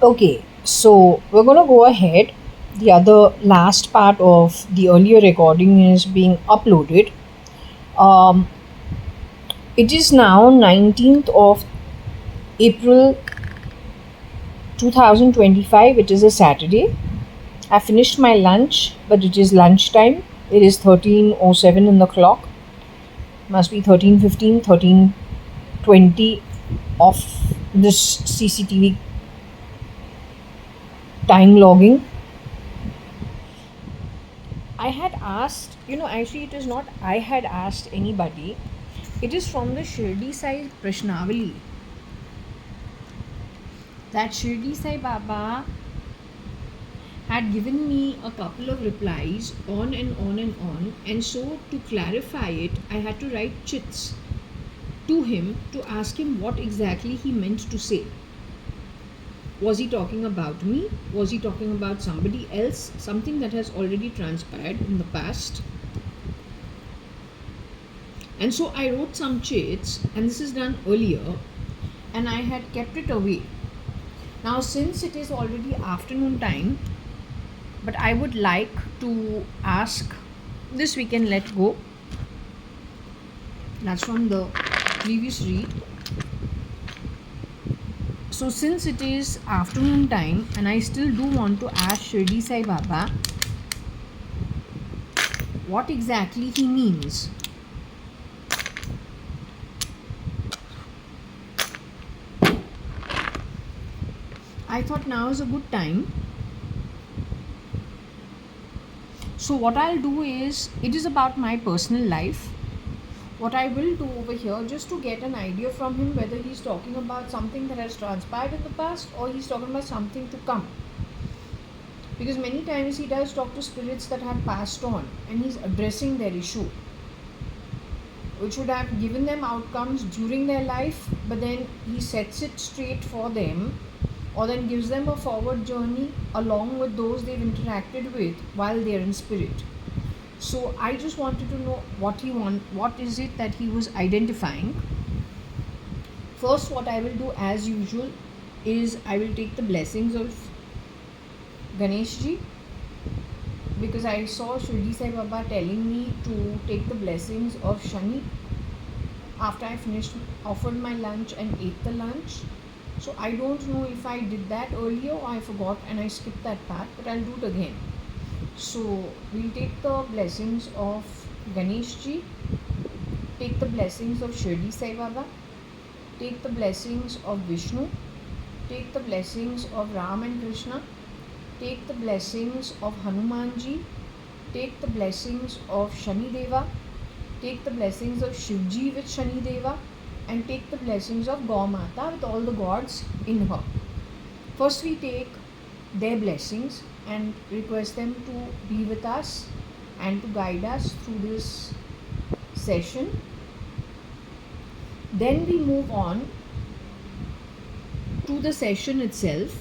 Okay, so we're gonna go ahead. The other last part of the earlier recording is being uploaded. Um, it is now 19th of April 2025. It is a Saturday. I finished my lunch, but it is lunchtime. It is 13:07 in the clock. Must be 13:15, 13:20 of this CCTV time logging. I had asked, actually, it is not I had asked anybody. It is from the Shirdi Sai Prashnavali. That Shirdi Sai Baba had given me a couple of replies on and on and on, and so to clarify it, I had to write chits to him to ask him what exactly he meant to say. Was he talking about me? Was he talking about somebody else? Something that has already transpired in the past? And so I wrote some chits, and this is done earlier, and I had kept it away. Now, since it is already afternoon time, but I would like to ask, this we can let go. That's from the previous read. So since it is afternoon time and I still do want to ask Shirdi Sai Baba what exactly he means. I thought now is a good time. So what I'll do is, it is about my personal life. What I will do over here, just to get an idea from him whether he's talking about something that has transpired in the past or he's talking about something to come. Because many times he does talk to spirits that have passed on and he's addressing their issue, which would have given them outcomes during their life, but then he sets it straight for them, or then gives them a forward journey along with those they've interacted with while they're in spirit. So I just wanted to know what is it that he was identifying. First, what I will do as usual is I will take the blessings of Ganesh ji, because I saw Shirdi Sai Baba telling me to take the blessings of Shani after I offered my lunch and ate the lunch. So I don't know if I did that earlier or I forgot and I skipped that part, but I'll do it again. So we'll take the blessings of Ganesh ji, take the blessings of Shirdi Sai Baba, take the blessings of Vishnu, take the blessings of Ram and Krishna, take the blessings of Hanuman ji, take the blessings of Shani Deva, take the blessings of Shivji with Shani Deva, and take the blessings of Gaur Mata with all the gods in her. First we take their blessings and request them to be with us and to guide us through this session. Then we move on to the session itself.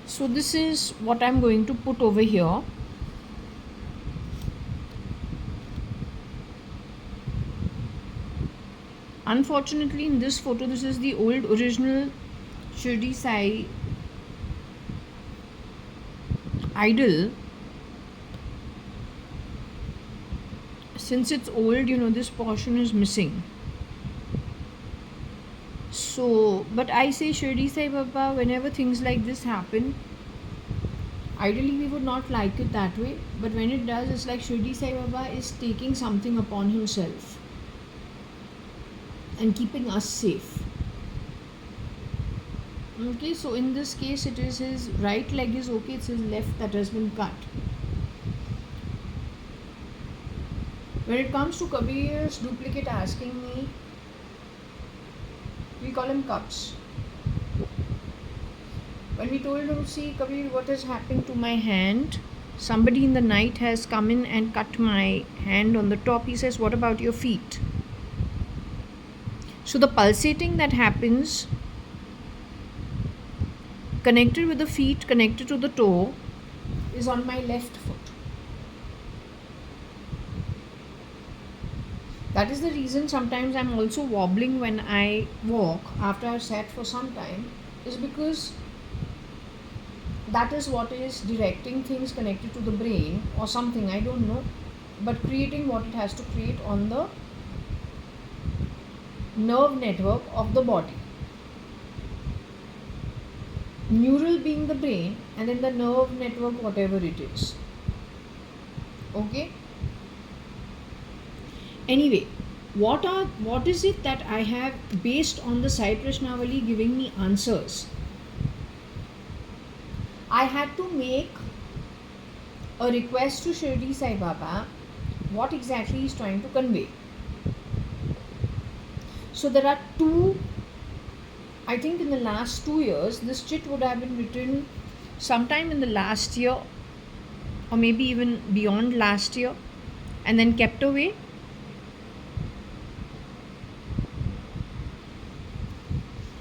So this is what I'm going to put over here. Unfortunately, in this photo, this is the old original Shirdi Sai idol. Since it's old, this portion is missing. So, but I say Shirdi Sai Baba, whenever things like this happen, ideally we would not like it that way, but when it does, it's like Shirdi Sai Baba is taking something upon himself and keeping us safe. Okay, so in this case it is his right leg is okay, it's his left that has been cut. When it comes to Kabir's duplicate asking me, we call him Cups. When we told him, see Kabir, what has happened to my hand? Somebody in the night has come in and cut my hand on the top. He says, what about your feet? So the pulsating that happens connected with the feet, connected to the toe, is on my left foot. That is the reason sometimes I'm also wobbling when I walk after I've sat for some time, is because that is what is directing things connected to the brain or something, I don't know, but creating what it has to create on the nerve network of the body. Neural being the brain, and then the nerve network, whatever it is. Okay? Anyway, what is it that I have based on the Sai Prashnavali giving me answers? I had to make a request to Shirdi Sai Baba what exactly he's trying to convey. So there are two, I think in the last 2 years, this chit would have been written sometime in the last year or maybe even beyond last year and then kept away.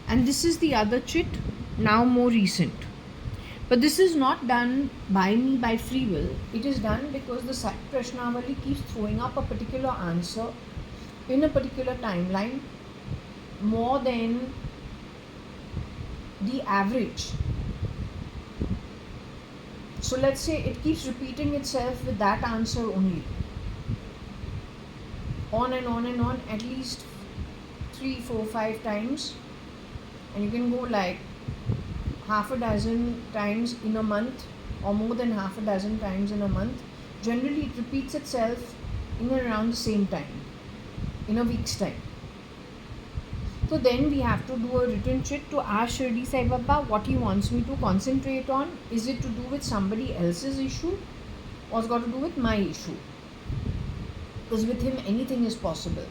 And this is the other chit, now more recent. But this is not done by me by free will. It is done because the Sai Prashnavali keeps throwing up a particular answer in a particular timeline more than the average. So let's say it keeps repeating itself with that answer only. On and on and on, at least 3, 4, 5 times. And you can go like half a dozen times in a month or more than half a dozen times in a month. Generally, it repeats itself in and around the same time, in a week's time. So then we have to do a written chit to ask Shirdi Sai Baba what he wants me to concentrate on. Is it to do with somebody else's issue or it's got to do with my issue? Because with him anything is possible.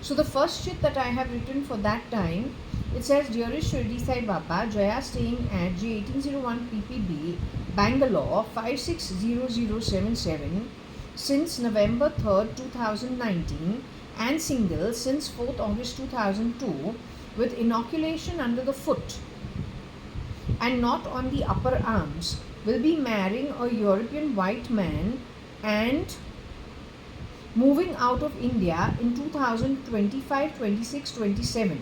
So the first chit that I have written for that time, it says, Dearest Shirdi Sai Baba, Jaya staying at J1801 PPB, Bangalore 560077 since November 3rd, 2019 and single since 4th August 2002 with inoculation under the foot and not on the upper arms, will be marrying a European white man and moving out of India in 2025, 26, 27.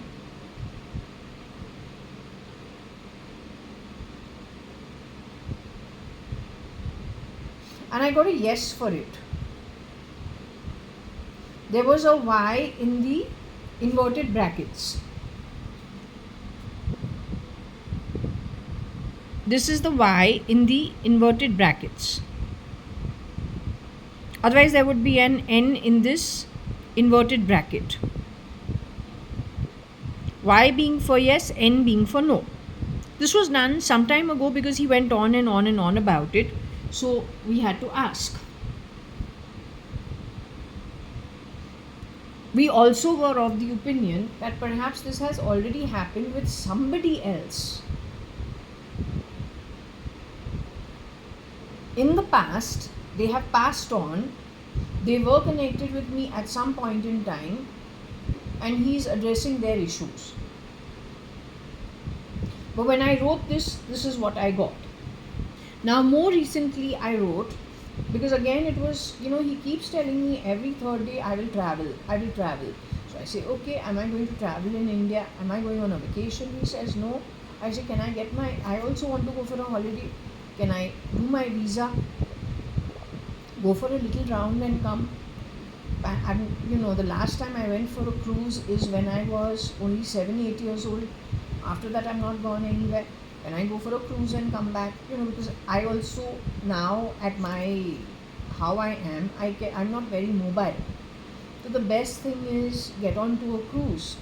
And I got a yes for it. There was a Y in the inverted brackets. This is the Y in the inverted brackets. Otherwise, there would be an N in this inverted bracket. Y being for yes, N being for no. This was done some time ago because he went on and on and on about it. So we had to ask. We also were of the opinion that perhaps this has already happened with somebody else. In the past, they have passed on, they were connected with me at some point in time, and he's addressing their issues. But when I wrote this is what I got. Now more recently I wrote, because again it was, he keeps telling me every third day I will travel. So I say, okay, am I going to travel in India? Am I going on a vacation? He says no. I say, I also want to go for a holiday. Can I do my visa? Go for a little round and come. The last time I went for a cruise is when I was only 7-8 years old. After that I'm not gone anywhere. Can I go for a cruise and come back? Because I also now at how I am, I'm not very mobile. So the best thing is get onto a cruise.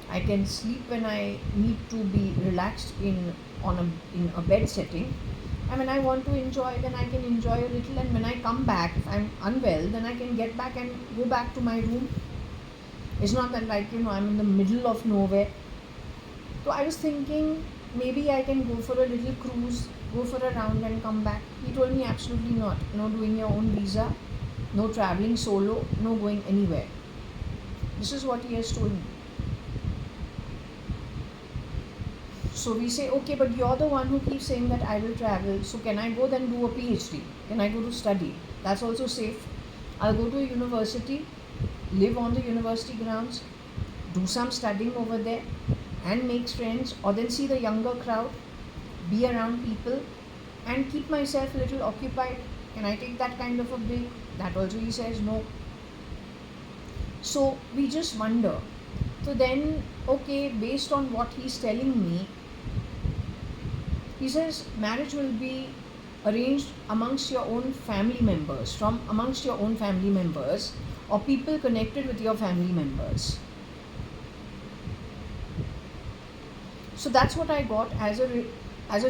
I can sleep when I need to be relaxed in a bed setting. And when I want to enjoy, then I can enjoy a little. And when I come back, if I'm unwell, then I can get back and go back to my room. It's not that I'm in the middle of nowhere. So I was thinking, maybe I can go for a little cruise, go for a round and come back. He told me absolutely not. No doing your own visa, no traveling solo, no going anywhere. This is what he has told me. So we say, okay, but you're the one who keeps saying that I will travel. So can I go then do a PhD? Can I go to study? That's also safe. I'll go to a university live on the university grounds, do some studying over there, and makes friends, or then see the younger crowd, be around people, and keep myself a little occupied. Can I take that kind of a break? That also he says no. So we just wonder. So then, okay, based on what he's telling me, he says marriage will be arranged amongst your own family members, from amongst your own family members, or people connected with your family members. So that's what I got as a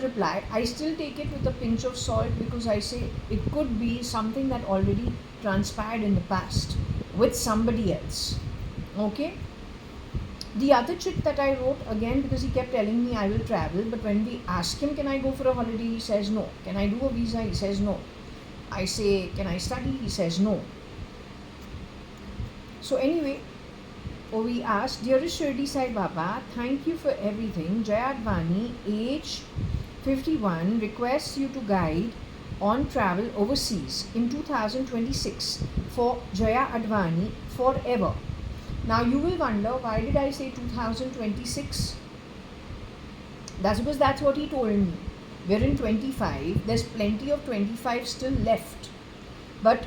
reply. I still take it with a pinch of salt, because I say it could be something that already transpired in the past with somebody else. Okay. The other chick that I wrote, again, because he kept telling me I will travel, but when we ask him, can I go for a holiday, he says no. Can I do a visa? He says no. I say, can I study? He says no. So anyway, we asked, dearest Shirdi Sai Baba, thank you for everything. JAYA.ADVANI, age 51, requests you to guide on travel overseas in 2026 for JAYA.ADVANI forever. Now you will wonder, why did I say 2026? That's because that's what he told me. We're in 25. There's plenty of 25 still left. But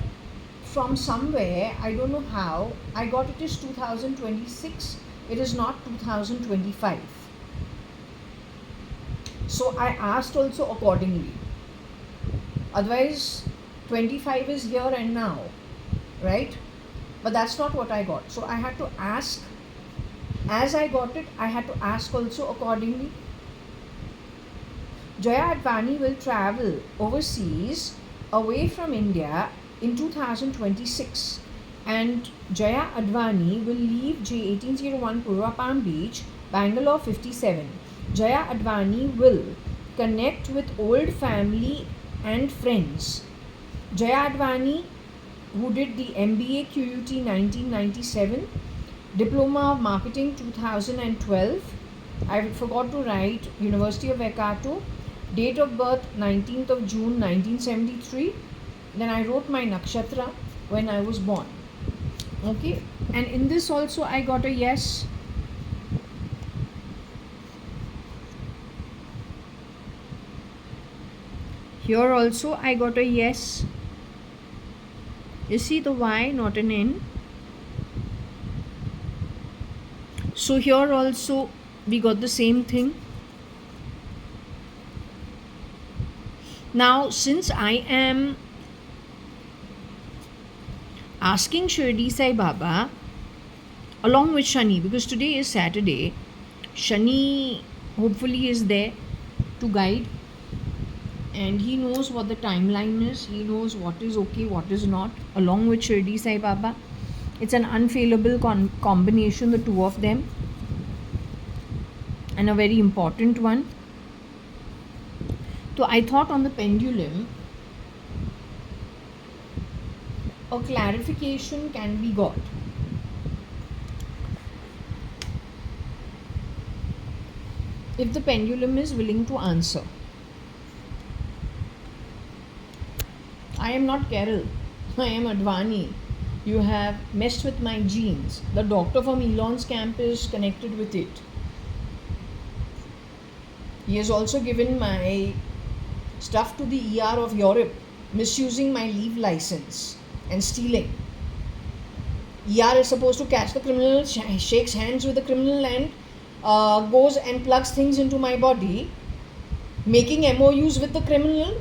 from somewhere, I don't know how, I got it is 2026. It is not 2025. So I asked also accordingly. Otherwise, 25 is here and now, right? But that's not what I got. So I had to ask. As I got it, I had to ask also accordingly. JAYA.ADVANI will travel overseas away from India in 2026, and JAYA.ADVANI will leave J1801 Purva Palm Beach, Bangalore 57. JAYA.ADVANI will connect with old family and friends. JAYA.ADVANI, who did the MBA QUT 1997, Diploma of Marketing 2012. I forgot to write University of Ekato, date of birth 19th of June 1973. Then I wrote my nakshatra when I was born. Okay, and in this also I got a yes. Here also I got a yes. You see the Y, not an N. So here also we got the same thing. Now, since I am asking Shirdi Sai Baba along with Shani, because today is Saturday, Shani hopefully is there to guide, and he knows what the timeline is, he knows what is okay, what is not, along with Shirdi Sai Baba. It's an unfailable combination, the two of them, and a very important one. So I thought on the pendulum, a clarification can be got. If the pendulum is willing to answer. I am not Carol, I am Advani. You have messed with my genes. The doctor from Elon's camp is connected with it. He has also given my stuff to the ER of Europe, misusing my leave license and stealing. ER is supposed to catch the criminal, shakes hands with the criminal, and goes and plugs things into my body, making MOUs with the criminal.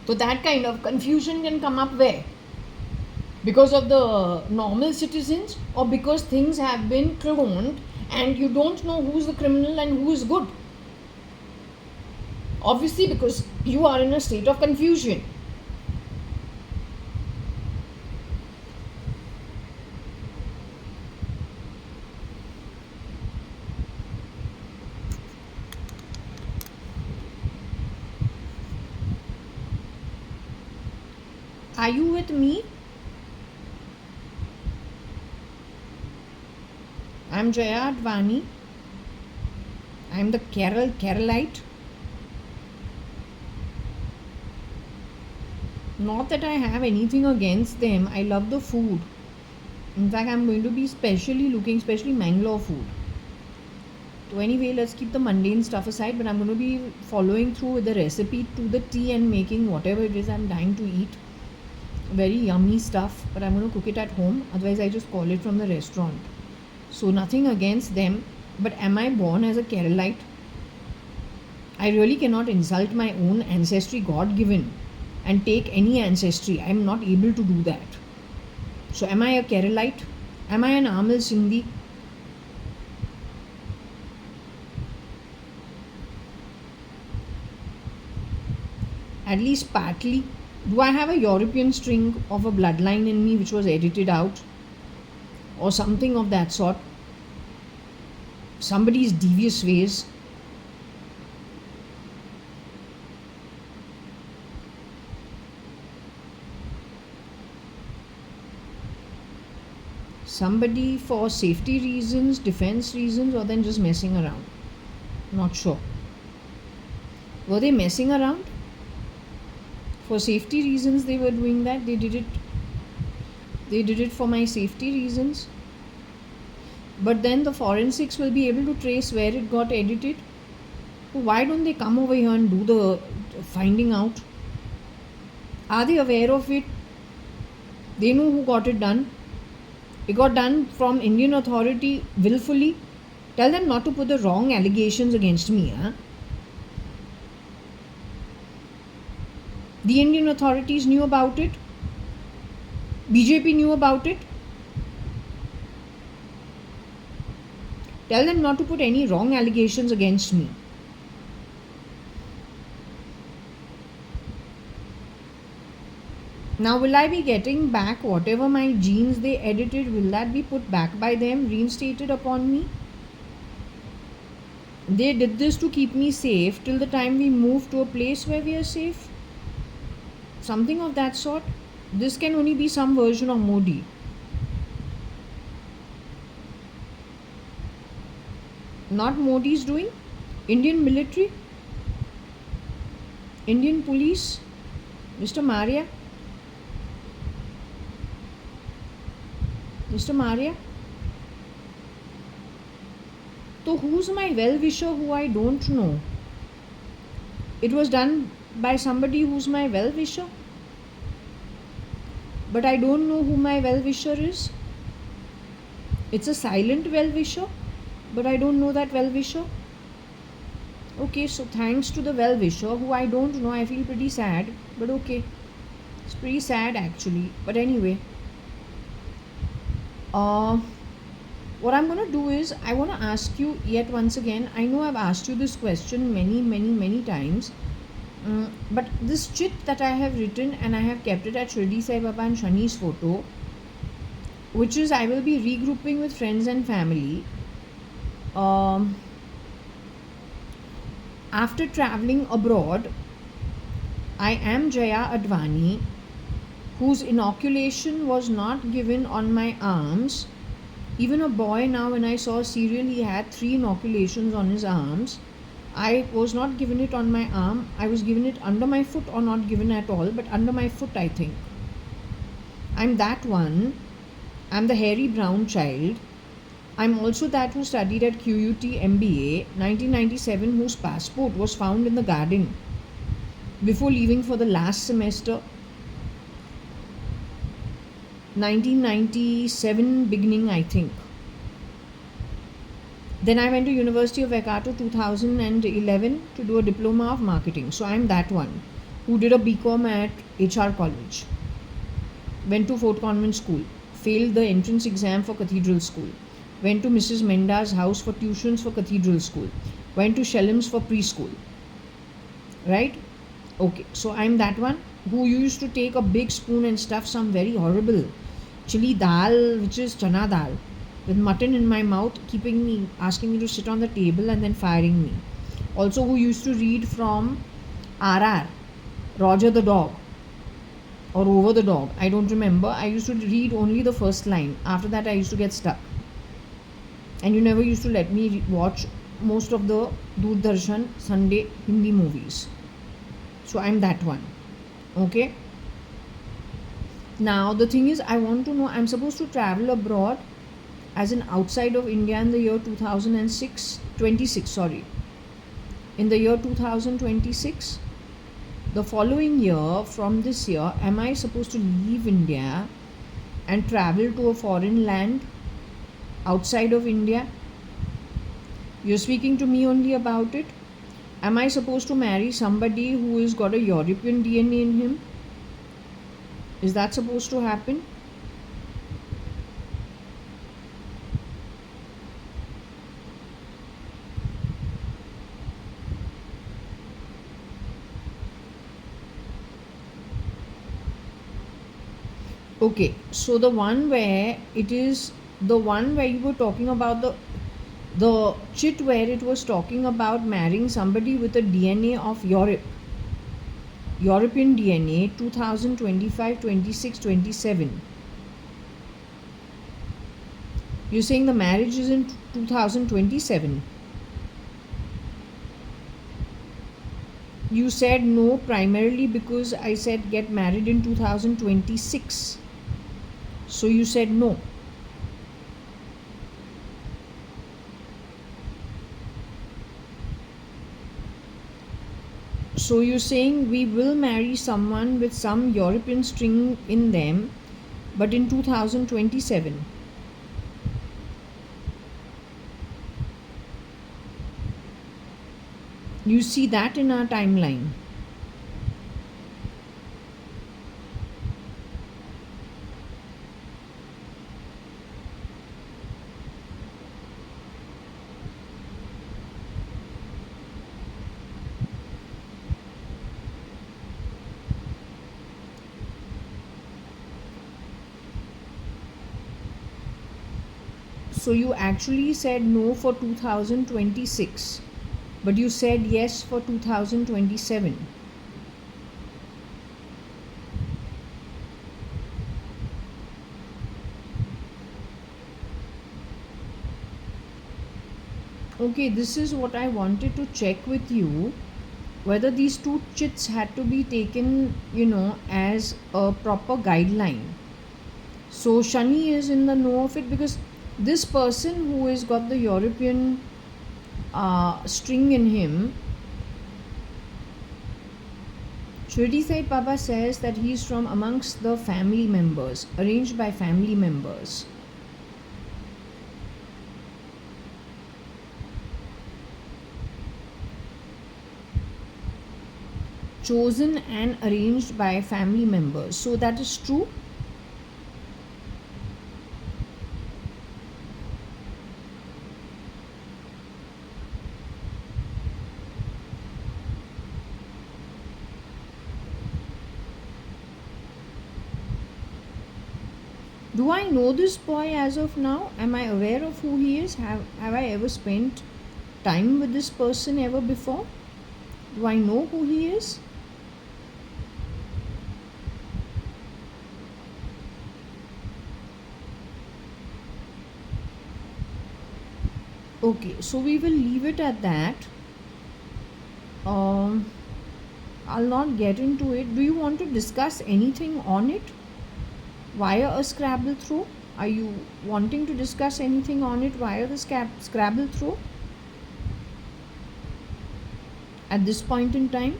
So that kind of confusion can come up where? Because of the normal citizens, or because things have been cloned and you don't know who's the criminal and who is good? Obviously, because you are in a state of confusion. Are you with me? I'm JAYA.ADVANI. I'm the Keralite. Not that I have anything against them. I love the food. In fact, I'm going to be especially Mangalore food. So anyway, let's keep the mundane stuff aside, but I'm going to be following through with the recipe to the T and making whatever it is I'm dying to eat. Very yummy stuff, but I'm going to cook it at home. Otherwise, I just call it from the restaurant. So nothing against them, but am I born as a Keralite? I really cannot insult my own ancestry, God given, and take any ancestry. I'm not able to do that. So am I a Keralite? Am I an Amil Sindhi? At least partly. Do I have a European string of a bloodline in me which was edited out? Or something of that sort? Somebody's devious ways? Somebody for safety reasons, defense reasons, or then just messing around? Not sure. Were they messing around? For safety reasons they were doing that. They did it for my safety reasons. But then the forensics will be able to trace where it got edited. So why don't they come over here and do the finding out? Are they aware of it? They know who got it done. It got done from Indian authority willfully. Tell them not to put the wrong allegations against me. Huh? The Indian authorities knew about it. BJP knew about it. Tell them not to put any wrong allegations against me. Now, will I be getting back whatever my genes they edited? Will that be put back by them, reinstated upon me? They did this to keep me safe till the time we move to a place where we are safe. Something of that sort. This can only be some version of Modi. Not Modi's doing. Indian military, Indian police, Mr. Maria. Mr. Maria. So who's my well-wisher who I don't know? It was done by somebody who's my well-wisher, but I don't know who my well-wisher is. It's a silent well-wisher, but I don't know that well-wisher. Okay, so thanks to the well-wisher who I don't know, I feel pretty sad, but okay. It's pretty sad actually, but anyway. What I'm going to do is, I want to ask you yet once again. I know I've asked you this question many times. But this chit that I have written and I have kept it at Shirdi Sai Baba and Shani's photo, which is I will be regrouping with friends and family. After traveling abroad, I am JAYA.ADVANI, whose inoculation was not given on my arms. Even a boy now, when I saw serial, he had 3 inoculations on his arms. I was not given it on my arm. I was given it under my foot, or not given at all, but under my foot, I think. I'm that one. I'm the hairy brown child. I'm also that who studied at QUT MBA 1997, whose passport was found in the garden before leaving for the last semester. 1997 beginning, I think. Then I went to University of Waikato 2011 to do a diploma of marketing. So I'm that one who did a BCom at HR college. Went to Fort Convent School. Failed the entrance exam for Cathedral School. Went to Mrs. Menda's house for tuitions for Cathedral School. Went to Shellham's for preschool. Right? Okay. So I'm that one who used to take a big spoon and stuff some very horrible chili dal, which is chana dal, with mutton in my mouth, asking me to sit on the table and then firing me. Also who used to read from RR, Roger the Dog, or Over the Dog. I don't remember. I used to read only the first line. After that I used to get stuck. And you never used to let me watch most of the Doordarshan Sunday Hindi movies. So I'm that one. Okay. Now the thing is, I want to know, I'm supposed to travel abroad as an outside of India in the year 2006, 26, sorry. In the year 2026, the following year, from this year, am I supposed to leave India and travel to a foreign land outside of India? You're speaking to me only about it. Am I supposed to marry somebody who has got a European DNA in him? Is that supposed to happen? Okay, so the one where it is the one where you were talking about the chit where it was talking about marrying somebody with a DNA of European DNA 2025, 26, 27. You're saying the marriage is in 2027. You said no primarily because I said get married in 2026. So you said no. So you're saying we will marry someone with some European string in them, but in 2027. You see that in our timeline. So you actually said no for 2026, but you said yes for 2027. Okay, this is what I wanted to check with you, whether these two chits had to be taken, as a proper guideline. So Shani is in the know of it because this person who has got the European string in him, Shirdi Sai Baba says that he is from amongst the family members, arranged by family members. Chosen and arranged by family members. So that is true. Do I know this boy as of now? Am I aware of who he is? Have I ever spent time with this person ever before? Do I know who he is? Okay, so we will leave it at that. I'll not get into it. Do you want to discuss anything on it via a Scrabble throw? Are you wanting to discuss anything on it via the Scrabble throw at this point in time?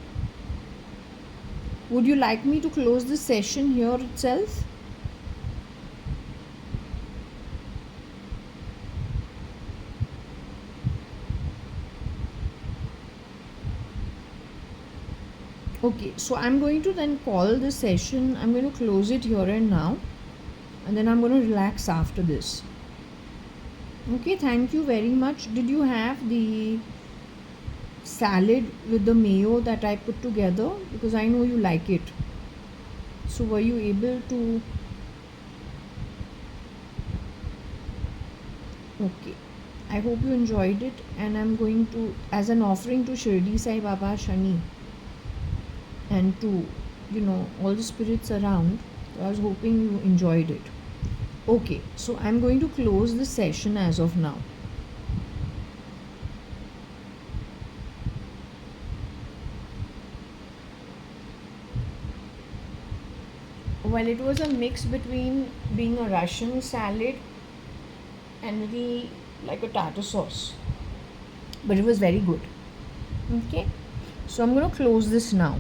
Would you like me to close the session here itself? Okay, so I'm going to then call this session. I'm going to close it here and now, and then I'm going to relax after this. Okay, thank you very much. Did you have the salad with the mayo that I put together? Because I know you like it. So were you able to? Okay, I hope you enjoyed it, and I'm going to, as an offering to Shirdi Sai Baba Shani and to all the spirits around, I was hoping you enjoyed it. Okay, so I'm going to close this session as of now. Well, it was a mix between being a Russian salad and little like a tartar sauce, but it was very good. Okay, so I'm gonna close this now.